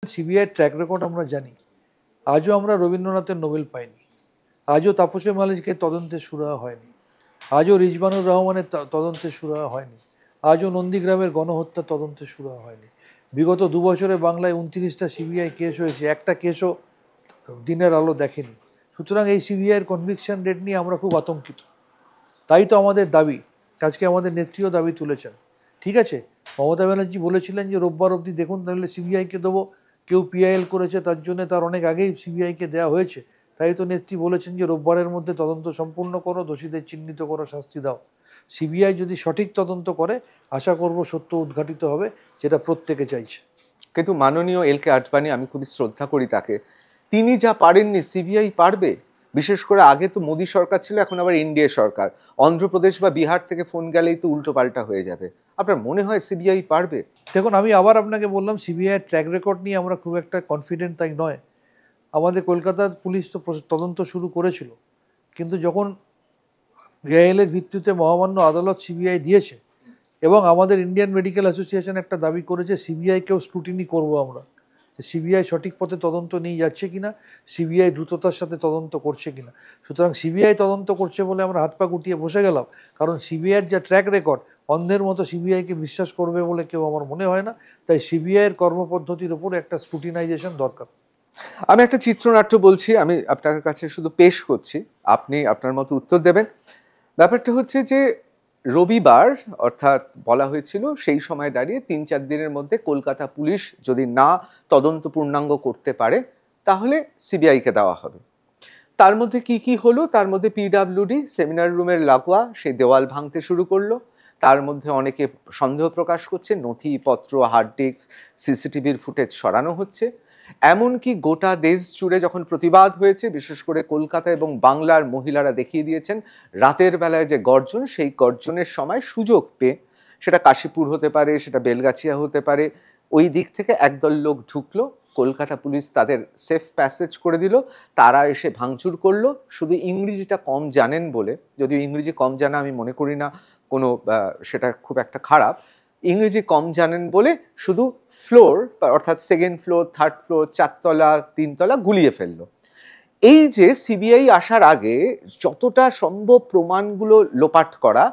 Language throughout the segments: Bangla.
সিবিআই ট্র্যাক রেকর্ড আমরা জানি। আজও আমরা রবীন্দ্রনাথের নোবেল পাইনি, আজও তাপসে মালিককে তদন্তে শুরু হয়নি, আজও রিজবানুর রহমানের তদন্তে শুরু হয়নি, আজও নন্দীগ্রামের গণহত্যা তদন্তে শুরু হয়নি। বিগত 2 বছরে বাংলায় 29টা সিবিআই কেস হয়েছে, একটা কেসও দিনের আলো দেখেনি। সুতরাং এই সিবিআইয়ের কনভিকশন রেট নিয়ে আমরা খুব আতঙ্কিত। তাই তো আমাদের দাবি, আজকে আমাদের নেত্রীও দাবি তুলেছেন। ঠিক আছে, মমতা ব্যানার্জি বলেছিলেন যে রোববার অবধি দেখুন, তাহলে সিবিআইকে দেবো। কেউ পিআইএল করেছে, তার জন্য তার অনেক আগেই সিবিআইকে দেওয়া হয়েছে। তাই তো নেত্রী বলেছেন যে রোববারের মধ্যে তদন্ত সম্পূর্ণ করো, দোষীদের চিহ্নিত করো, শাস্তি দাও। সিবিআই যদি সঠিক তদন্ত করে, আশা করব সত্য উদ্ঘাটিত হবে, যেটা প্রত্যেকে চাইছে। কিন্তু মাননীয় এল.কে আডবাণী, আমি খুবই শ্রদ্ধা করি তাকে, তিনি যা পারেননি সিবিআই পারবে? বিশেষ করে আগে তো মোদী সরকার ছিল, এখন আবার এনডিএ সরকার। অন্ধ্রপ্রদেশ বা বিহার থেকে ফোন গেলেই তো উল্টো পাল্টা হয়ে যাবে। আপনার মনে হয় সিবিআই পারবে? দেখুন, আমি আবার আপনাকে বললাম, সিবিআইয়ের ট্র্যাক রেকর্ড নিয়ে আমরা খুব একটা কনফিডেন্ট তাই নয়। আমাদের কলকাতার পুলিশ তো তদন্ত শুরু করেছিল, কিন্তু যখন পিআইএলের ভিত্তিতে মহামান্য আদালত সিবিআই দিয়েছে এবং আমাদের ইন্ডিয়ান মেডিকেল অ্যাসোসিয়েশন একটা দাবি করেছে সিবিআইকেও স্ক্রুটিনি করব আমরা, সিবিআই সঠিক পথে তদন্ত নিয়ে যাচ্ছে কিনা, সিবিআই দ্রুততার সাথে তদন্ত করছে কিনা। সুতরাং সিবিআই তদন্ত করছে বলে আমরা হাত পা গুটিয়ে বসে গেলাম, কারণ সিবিআইয়ের যা ট্র্যাক রেকর্ড, অন্ধের মতো সিবিআইকে বিশ্বাস করবে বলে কেউ আমার মনে হয় না। তাই সিবিআইয়ের কর্মপদ্ধতির উপর একটা স্ক্রুটিনাইজেশন দরকার। আমি একটা চিত্রনাট্য বলছি, আমি আপনার কাছে শুধু পেশ করছি, আপনি আপনার মতো উত্তর দেবেন। ব্যাপারটা হচ্ছে যে রবিবার, অর্থাৎ বলা হয়েছিল সেই সময় দাঁড়িয়ে 3-4 দিনের মধ্যে কলকাতা পুলিশ যদি না তদন্ত পূর্ণাঙ্গ করতে পারে তাহলে সিবিআইকে দেওয়া হবে। তার মধ্যে কি কি হলো? তার মধ্যে পিডব্লিউডি সেমিনার রুমের লাগোয়া সেই দেওয়াল ভাঙতে শুরু করলো। তার মধ্যে অনেকে সন্দেহ প্রকাশ করছে, নথিপত্র, হার্ড ডিস্ক, সিসিটিভির ফুটেজ সরানো হচ্ছে। এমনকি গোটা দেশ জুড়ে যখন প্রতিবাদ হয়েছে, বিশেষ করে কলকাতা এবং বাংলার মহিলারা দেখিয়ে দিয়েছেন রাতের বেলায় যে গর্জন, সেই গর্জনের সময় সুযোগ পেয়ে, সেটা কাশীপুর হতে পারে, সেটা বেলগাছিয়া হতে পারে, ওই দিক থেকে একদল লোক ঢুকলো। কলকাতা পুলিশ তাদের সেফ প্যাসেজ করে দিল, তারা এসে ভাঙচুর করলো। শুধু ইংরেজিটা কম জানেন বলে, যদিও ইংরেজি কম জানা আমি মনে করি না কোনো সেটা খুব একটা খারাপ, ইংরেজি কম জানেন বলে শুধু ফ্লোর, অর্থাৎ সেকেন্ড ফ্লোর, থার্ড ফ্লোর, 4 তলা 3 তলা গুলিয়ে ফেললো। এই যে সিবিআই আসার আগে যতটা সম্ভব প্রমাণগুলো লোপাট করা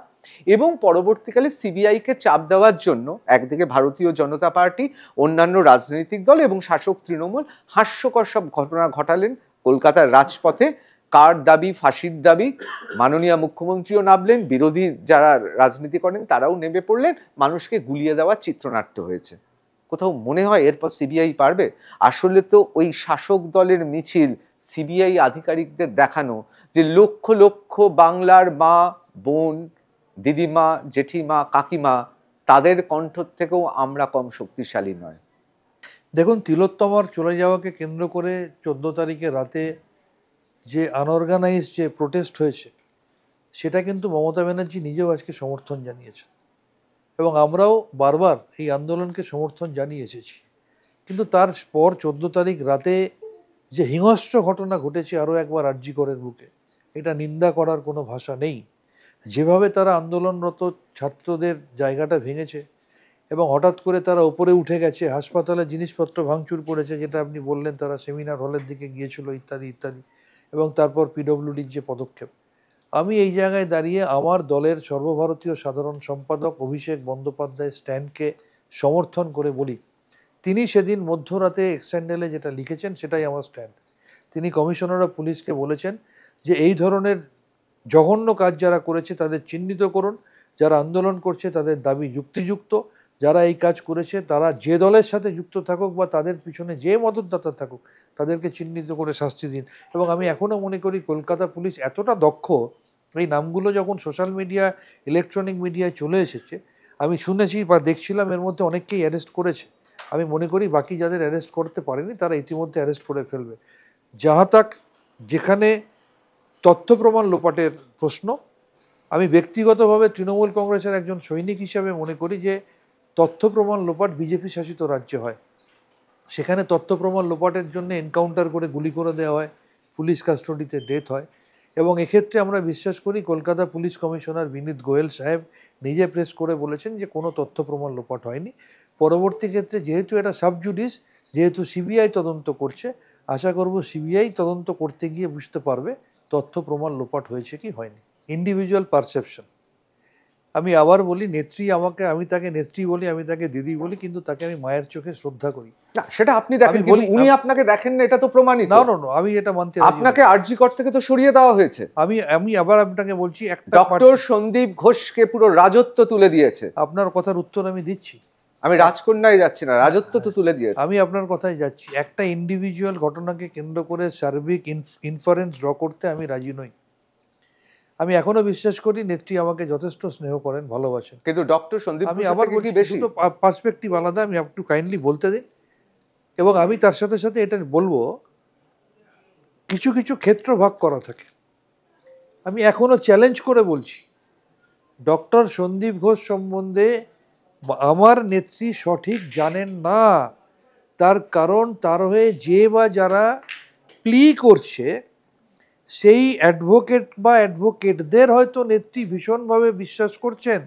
এবং পরবর্তীকালে সিবিআইকে চাপ দেওয়ার জন্য একদিকে ভারতীয় জনতা পার্টি, অন্যান্য রাজনৈতিক দল এবং শাসক তৃণমূল হাস্যকর সব ঘটনা ঘটালেন কলকাতার রাজপথে। কার দাবি? ফাঁসির দাবি। মাননীয় মুখ্যমন্ত্রীও নামলেন, বিরোধী যারা রাজনীতি করেন তারাও নেমে পড়লেন, মানুষকে গুলিয়ে দেওয়ার চিত্রনাট্য হয়েছে। কোথাও মনে হয় এরপর সিবিআই পারবে? আসলে তো ওই শাসক দলের মিছিল সিবিআই আধিকারিকদের দেখানো যে লক্ষ লক্ষ বাংলার মা, বোন, দিদিমা, জেঠিমা, কাকিমা, তাদের কণ্ঠ থেকেও আমরা কম শক্তিশালী নয়। দেখুন, তিলোত্তমার চলে যাওয়াকে কেন্দ্র করে 14 তারিখে রাতে যে আনঅর্গানাইজড যে প্রোটেস্ট হয়েছে, সেটা কিন্তু মমতা ব্যানার্জি নিজেও আজকে সমর্থন জানিয়েছে এবং আমরাও বারবার এই আন্দোলনকে সমর্থন জানিয়ে এসেছি। কিন্তু তার পর 14 তারিখ রাতে যে হিংস্র ঘটনা ঘটেছে আরও একবার আরজিকরের বুকে, এটা নিন্দা করার কোনো ভাষা নেই। যেভাবে তারা আন্দোলনরত ছাত্রদের জায়গাটা ভেঙেছে এবং হঠাৎ করে তারা উপরে উঠে গেছে, হাসপাতালে জিনিসপত্র ভাঙচুর করেছে, যেটা আপনি বললেন, তারা সেমিনার হলের দিকে গিয়েছিল, ইত্যাদি ইত্যাদি, এবং তারপর পিডব্লিউডির যে পদক্ষেপ। আমি এই জায়গায় দাঁড়িয়ে আমার দলের সর্বভারতীয় সাধারণ সম্পাদক অভিষেক বন্দ্যোপাধ্যায়ের স্ট্যান্ডকে সমর্থন করে বলি, তিনি সেদিন মধ্যরাতে এক্সট্যান্ডেলে যেটা লিখেছেন সেটাই আমার স্ট্যান্ড। তিনি কমিশনার অফ পুলিশকে বলেছেন যে এই ধরনের জঘন্য কাজ যারা করেছে তাদের চিহ্নিত করুন, যারা আন্দোলন করছে তাদের দাবি যুক্তিযুক্ত, যারা এই কাজ করেছে তারা যে দলের সাথে যুক্ত থাকুক বা তাদের পিছনে যে মদতদাতা থাকুক, তাদেরকে চিহ্নিত করে শাস্তি দিন। এবং আমি এখনও মনে করি কলকাতা পুলিশ এতটা দক্ষ, এই নামগুলো যখন সোশ্যাল মিডিয়া, ইলেকট্রনিক মিডিয়ায় চলে এসেছে, আমি শুনেছি বা দেখছিলাম এর মধ্যে অনেককেই অ্যারেস্ট করেছে। আমি মনে করি বাকি যাদের অ্যারেস্ট করতে পারেনি তারা ইতিমধ্যে অ্যারেস্ট করে ফেলবে। যাহা তাক, যেখানে তথ্য প্রমাণ লোপাটের প্রশ্ন, আমি ব্যক্তিগতভাবে তৃণমূল কংগ্রেসের একজন সৈনিক হিসাবে মনে করি যে তথ্য প্রমাণ লোপাট বিজেপি শাসিত রাজ্যে হয়, সেখানে তথ্য প্রমাণ লোপাটের জন্য এনকাউন্টার করে গুলি করে দেওয়া হয়, পুলিশ কাস্টডিতে ডেথ হয়। এবং এক্ষেত্রে আমরা বিশ্বাস করি কলকাতা পুলিশ কমিশনার বিনীত গোয়েল সাহেব নিজে প্রেস করে বলেছেন যে কোনো তথ্য প্রমাণ লোপাট হয়নি। পরবর্তী ক্ষেত্রে যেহেতু এটা সাবজুডিস, যেহেতু সিবিআই তদন্ত করছে, আশা করব সিবিআই তদন্ত করতে গিয়ে বুঝতে পারবে তথ্য প্রমাণ লোপাট হয়েছে কি হয়নি। Individual perception. আমি আবার বলি, নেত্রী আমাকে, আমি তাকে নেত্রী বলি, আমি তাকে দিদি বলি, কিন্তু তাকে আমি মায়ের চোখে শ্রদ্ধা করি। না সেটা আপনি দেখেন, আমি কিন্তু বলি- উনি আপনাকে দেখেন না, এটা তো প্রমাণিত। না না না, আমি এটা মানতে রাজি নই। আপনাকে আরজি কর থেকে তো সরিয়ে দেওয়া হয়েছে। আমি আমি আবার আপনাকে বলছি, একটা ডক্টর সন্দীপ ঘোষকে পুরো রাজত্ব তুলে দিয়েছে। আপনার কথার উত্তর আমি দিচ্ছি। আমি রাজকন্যায় যাচ্ছি না, রাজত্ব তো তুলে দিয়েছে। আমি আপনার কথায় যাচ্ছি, একটা ইন্ডিভিজুয়াল ঘটনাকে কেন্দ্র করে সার্বিক ইনফারেন্স ড্র করতে আমি রাজি নই। আমি এখনো বিশ্বাস করি নেত্রী আমাকে যথেষ্ট স্নেহ করেন, ভালোবাসেন। কিন্তু ডক্টর সন্দীপ আমি ঘোষের আবার থেকে বলছি, কি বেশি? দুটো পার্সপেক্টিভ আলাদা, আমি একটু কাইন্ডলি বলতে দিন। এবং আমি তার সাথে সাথে এটা বলবো, কিছু কিছু ক্ষেত্র ভাগ করা থাকে। আমি এখনো চ্যালেঞ্জ করে বলছি, ডক্টর সন্দীপ ঘোষ সম্বন্ধে আমার নেত্রী সঠিক জানেন না। তার কারণ, তার হয়ে যে বা যারা প্লি করছে, সেই অ্যাডভোকেট বা অ্যাডভোকেটদের হয়তো নেত্রী ভীষণভাবে বিশ্বাস করছেন।